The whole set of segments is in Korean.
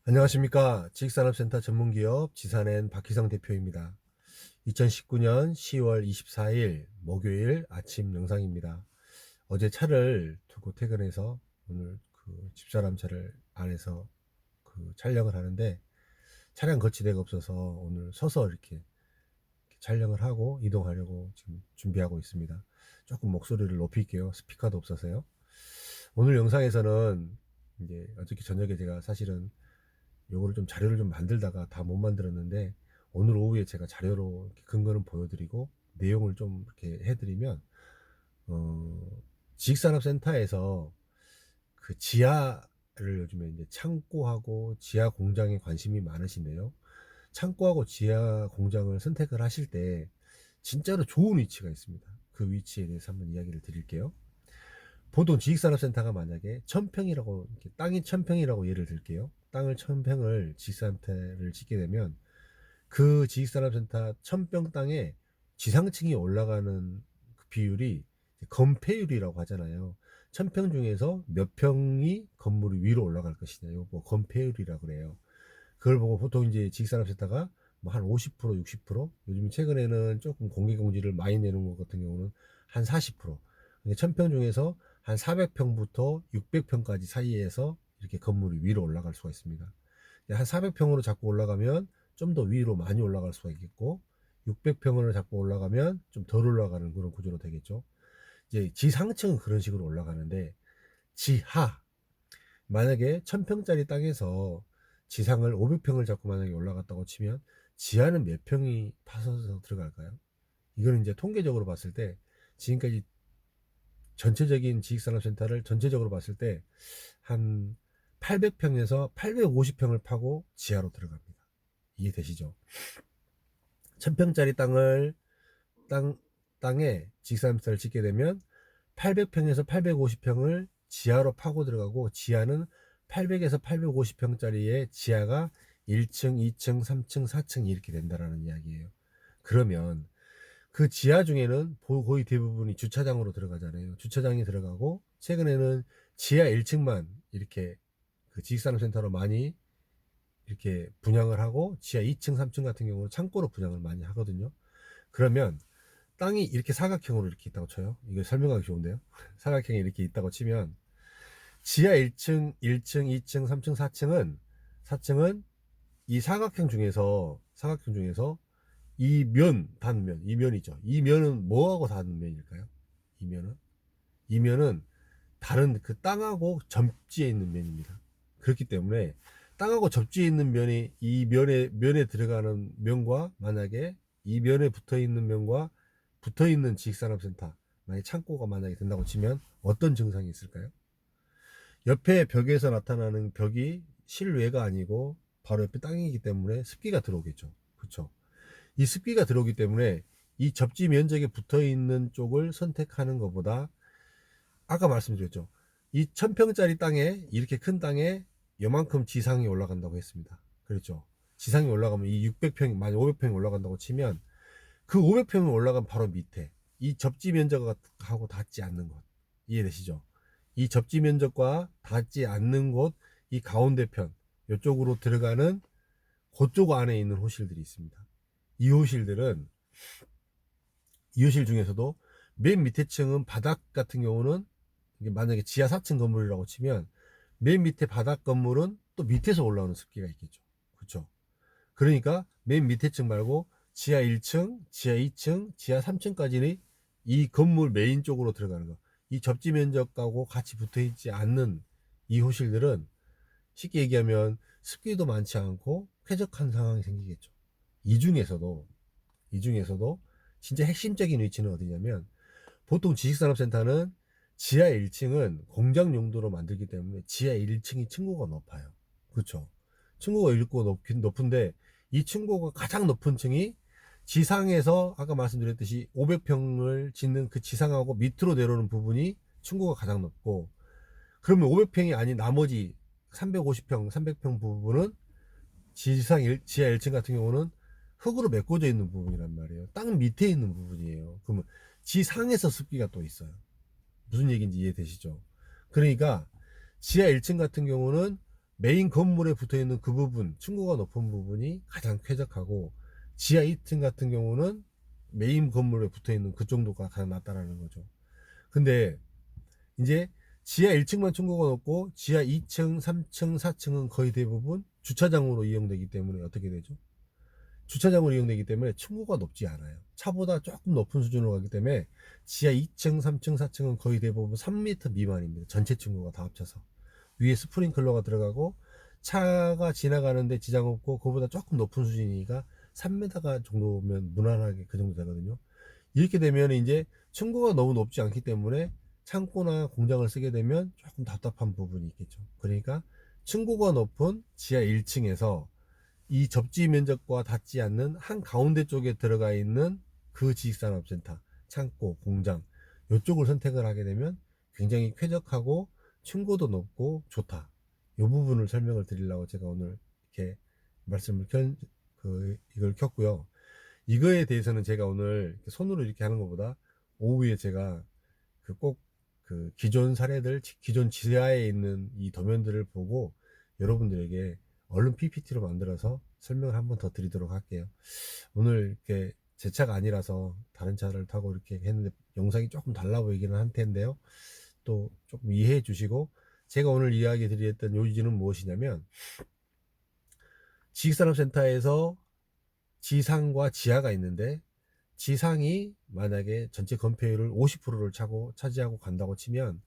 안녕하십니까. 지식산업센터 전문기업 지산엔 박희성 대표입니다. 2019년 10월 24일 목요일 아침 영상입니다. 어제 차를 두고 퇴근해서 오늘 그 집사람 차를 안에서 그 촬영을 하는데 차량 거치대가 없어서 오늘 서서 이렇게 촬영을 하고 이동하려고 지금 준비하고 있습니다. 조금 목소리를 높일게요. 스피커도 없어서요. 오늘 영상에서는 이제 어저께 저녁에 제가 사실은 요거를 좀 자료를 좀 만들다가 다 못 만들었는데 오늘 오후에 제가 자료로 근거는 보여드리고 내용을 좀 이렇게 해드리면 지식산업센터에서 그 지하를 요즘에 이제 창고하고 지하 공장에 관심이 많으신데요. 창고하고 지하 공장을 선택을 하실 때 진짜로 좋은 위치가 있습니다. 그 위치에 대해서 한번 이야기를 드릴게요. 보통 지식산업센터가 만약에 천평이라고 땅이 천평이라고 예를 들게요. 땅을 천평을 지식산업센터를 짓게 되면 그 지식산업센터 천평 땅에 지상층이 올라가는 그 비율이 건폐율이라고 하잖아요. 천평 중에서 몇 평이 건물이 위로 올라갈 것이냐, 이거 건폐율이라고 그래요. 그걸 보고 보통 이제 지식산업센터가 뭐 한 50%, 60%, 요즘 최근에는 조금 공개공지를 많이 내는 것 같은 경우는 한 40%. 천평 중에서 한 400평부터 600평까지 사이에서 이렇게 건물이 위로 올라갈 수가 있습니다. 한 400평으로 자꾸 올라가면 좀 더 위로 많이 올라갈 수가 있겠고, 600평으로 자꾸 올라가면 좀 덜 올라가는 그런 구조로 되겠죠. 이제 지상층은 그런 식으로 올라가는데, 지하, 만약에 1000평짜리 땅에서 지상을 500평을 잡고 만약에 올라갔다고 치면 지하는 몇 평이 파서서 들어갈까요? 이거는 이제 통계적으로 봤을 때 지금까지 전체적인 지식산업센터를 전체적으로 봤을 때 한 800평에서 850평을 파고 지하로 들어갑니다. 이해되시죠? 1000평짜리 땅에 지식산업센터를 짓게 되면 800평에서 850평을 지하로 파고 들어가고, 지하는 800에서 850평짜리의 지하가 1층, 2층, 3층, 4층 이렇게 된다라는 이야기예요. 그러면 그 지하 중에는 거의 대부분이 주차장으로 들어가잖아요. 주차장이 들어가고, 최근에는 지하 1층만 이렇게 그 지식산업센터로 많이 이렇게 분양을 하고, 지하 2층, 3층 같은 경우는 창고로 분양을 많이 하거든요. 그러면 땅이 이렇게 사각형으로 이렇게 있다고 쳐요. 이거 설명하기 좋은데요. 사각형이 이렇게 있다고 치면 지하 1층, 1층, 2층, 3층, 4층은 이 사각형 중에서 이 단면, 이 면이죠. 이 면은 뭐하고 닿는 면일까요? 이 면은? 이 면은 다른 그 땅하고 접지에 있는 면입니다. 그렇기 때문에 땅하고 접지에 있는 면이 이 면에 들어가는 면과, 만약에 이 면에 붙어 있는 면과 붙어 있는 지식산업센터, 만약 창고가 만약에 된다고 치면 어떤 증상이 있을까요? 옆에 벽에서 나타나는 벽이 실외가 아니고 바로 옆에 땅이기 때문에 습기가 들어오겠죠. 그렇죠? 이 습기가 들어오기 때문에 이 접지 면적에 붙어 있는 쪽을 선택하는 것보다, 아까 말씀드렸죠. 이 1000평짜리 땅에, 이렇게 큰 땅에 요만큼 지상이 올라간다고 했습니다. 그렇죠. 지상이 올라가면 이 600평, 만약 500평이 올라간다고 치면 그 500평이 올라간 바로 밑에 이 접지 면적하고 닿지 않는 곳, 이해되시죠? 이 접지 면적과 닿지 않는 곳, 이 가운데 편, 이쪽으로 들어가는 그쪽 안에 있는 호실들이 있습니다. 이 호실들은, 이 호실 중에서도 맨 밑에 층은 바닥 같은 경우는, 이게 만약에 지하 4층 건물이라고 치면 맨 밑에 바닥 건물은 또 밑에서 올라오는 습기가 있겠죠. 그렇죠? 그러니까 맨 밑에 층 말고 지하 1층, 지하 2층, 지하 3층까지는 이 건물 메인 쪽으로 들어가는 거. 이 접지 면적하고 같이 붙어 있지 않는 이 호실들은 쉽게 얘기하면 습기도 많지 않고 쾌적한 상황이 생기겠죠. 이 중에서도 이 중에서도 진짜 핵심적인 위치는 어디냐면, 보통 지식산업센터는 지하 1층은 공장 용도로 만들기 때문에 지하 1층이 층고가 높아요. 그렇죠? 층고가 높은데 이 층고가 가장 높은 층이 지상에서 아까 말씀드렸듯이 500평을 짓는 그 지상하고 밑으로 내려오는 부분이 층고가 가장 높고, 그러면 500평이 아닌 나머지 350평, 300평 부분은 지하 1층 같은 경우는 흙으로 메꿔져 있는 부분이란 말이에요. 땅 밑에 있는 부분이에요. 그러면 지상에서 습기가 또 있어요. 무슨 얘기인지 이해되시죠? 그러니까 지하 1층 같은 경우는 메인 건물에 붙어 있는 그 부분, 층고가 높은 부분이 가장 쾌적하고, 지하 2층 같은 경우는 메인 건물에 붙어 있는 그 정도가 가장 낫다라는 거죠. 근데 이제 지하 1층만 층고가 높고 지하 2층, 3층, 4층은 거의 대부분 주차장으로 이용되기 때문에 어떻게 되죠? 주차장으로 이용되기 때문에 층고가 높지 않아요. 차보다 조금 높은 수준으로 가기 때문에 지하 2층, 3층, 4층은 거의 대부분 3m 미만입니다. 전체 층고가 다 합쳐서. 위에 스프링클러가 들어가고 차가 지나가는데 지장 없고 그보다 조금 높은 수준이니까 3m가 정도면 무난하게 그 정도 되거든요. 이렇게 되면 이제 층고가 너무 높지 않기 때문에 창고나 공장을 쓰게 되면 조금 답답한 부분이 있겠죠. 그러니까 층고가 높은 지하 1층에서 이 접지 면적과 닿지 않는 한 가운데 쪽에 들어가 있는 그 지식산업센터, 창고, 공장 이쪽을 선택을 하게 되면 굉장히 쾌적하고 층고도 높고 좋다. 이 부분을 설명을 드리려고 제가 오늘 이렇게 말씀을 이걸 켰고요. 이거에 대해서는 제가 오늘 손으로 이렇게 하는 것보다 오후에 제가 꼭 기존 사례들, 기존 지하에 있는 이 도면들을 보고 여러분들에게 얼른 PPT로 만들어서 설명을 한번 더 드리도록 할게요. 오늘 이렇게 제 차가 아니라서 다른 차를 타고 이렇게 했는데 영상이 조금 달라 보이기는 한 텐데요. 또 조금 이해해 주시고, 제가 오늘 이야기 드렸던 요지는 무엇이냐면, 지식산업센터에서 지상과 지하가 있는데, 지상이 만약에 전체 건폐율을 50%를 차지하고 간다고 치면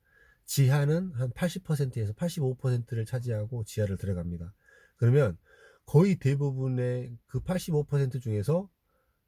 지하는 한 80%에서 85%를 차지하고 지하를 들어갑니다. 그러면 거의 대부분의 그 85% 중에서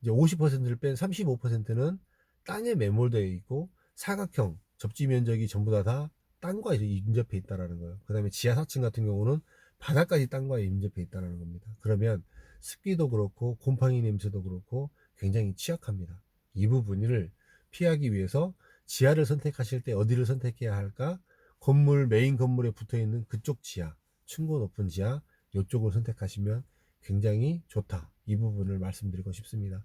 이제 50%를 뺀 35%는 땅에 매몰되어 있고 사각형 접지 면적이 전부 다 땅과 인접해 있다라는 거예요. 그 다음에 지하 4층 같은 경우는 바닥까지 땅과 인접해 있다는 겁니다. 그러면 습기도 그렇고 곰팡이 냄새도 그렇고 굉장히 취약합니다. 이 부분을 피하기 위해서 지하를 선택하실 때 어디를 선택해야 할까? 메인 건물에 붙어 있는 그쪽 지하, 층고 높은 지하, 이쪽을 선택하시면 굉장히 좋다. 이 부분을 말씀드리고 싶습니다.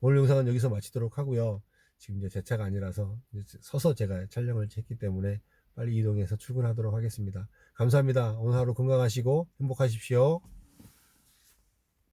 오늘 영상은 여기서 마치도록 하고요. 지금 이제 제 차가 아니라서 서서 제가 촬영을 했기 때문에 빨리 이동해서 출근하도록 하겠습니다. 감사합니다. 오늘 하루 건강하시고 행복하십시오.